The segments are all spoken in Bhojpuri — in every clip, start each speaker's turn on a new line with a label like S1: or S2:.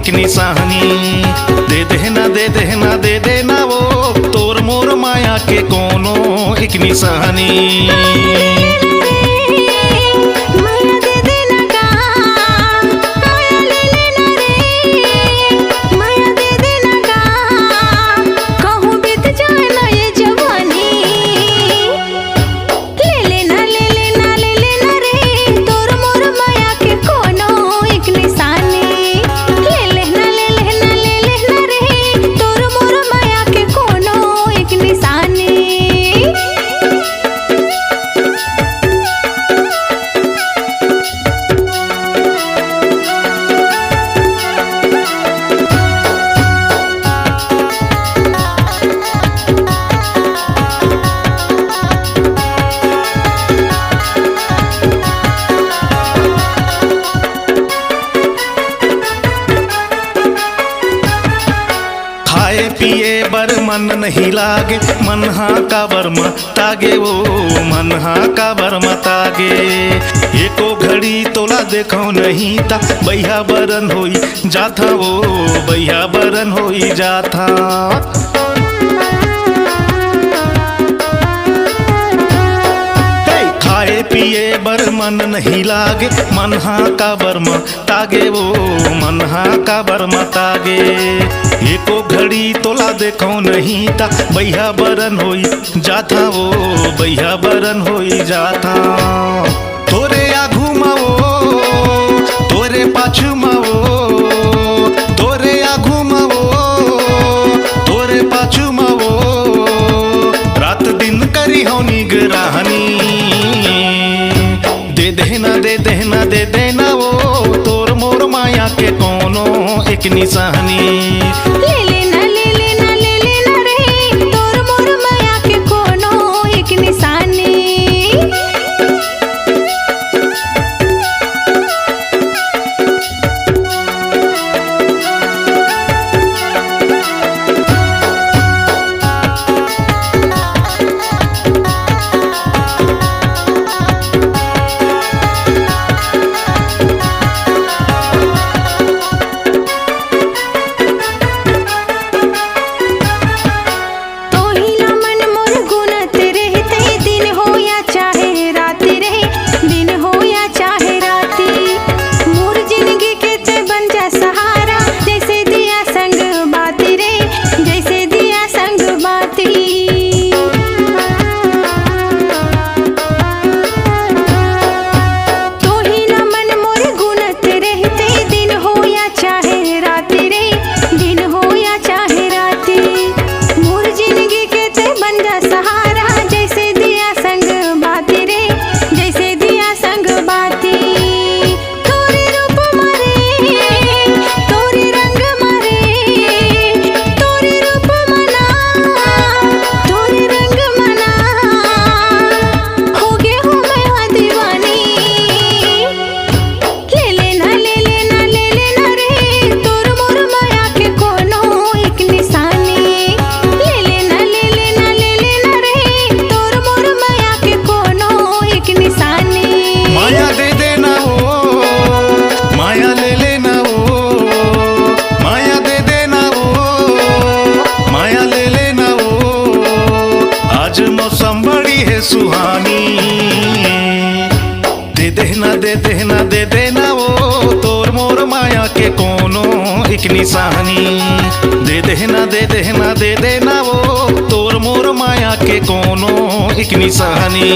S1: एक निशानी। दे देना दे देना दे देना वो तोर मोर माया के कोनो एक निशानी। खाए पिए बर मन नहीं लागे, मन हाँ का बर मतागे वो मन हाँ का बर मतागे। एको घड़ी तोला देखो नहीं ता बैहा बरन होई जाथा वो बैहा बरन होई जाथा। खाए पिए बर मन नहीं लागे, मन हाँ का बर मतागे वो मन हाँ का बर मतागे। एको घड़ी तोला देखो नहीं ता बैहा बरन होई जाथा वो बैहा बरन होई जाथा। तोरे आघू मावो तोरे पाछू मावो तोरे आघू मावो तोरे पाछू मावो रात दिन करी हो निगरानी। दे देना दे देना दे देना वो तोर मोर माया के कोनो एक निशानी।
S2: ले लेना ले लेना ले लेना रे तोर मोर माया के कोनो एक निशानी।
S1: सुहानी। दे देना दे देना दे देना वो तोर मोर माया के कोनो एक निशानी। दे देना दे देना दे देना वो तोर मोर माया के कोनो एक निशानी।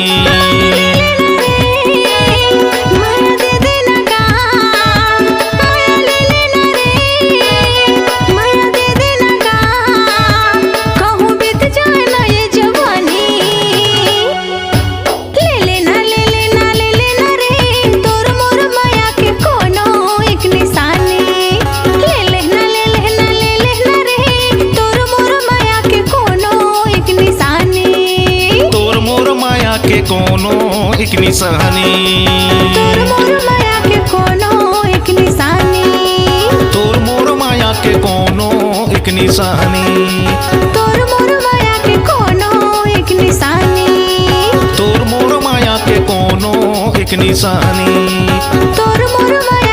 S1: के कोनो एक निशानी।
S2: तोर मोर माया के कोनो एक निशानी।
S1: तोर मोर माया के कोनो एक निशानी।
S2: तोर मोर माया के कोनो एक निशानी।
S1: तोर मोर माया के कोनो एक निशानी।
S2: तोर मोर माया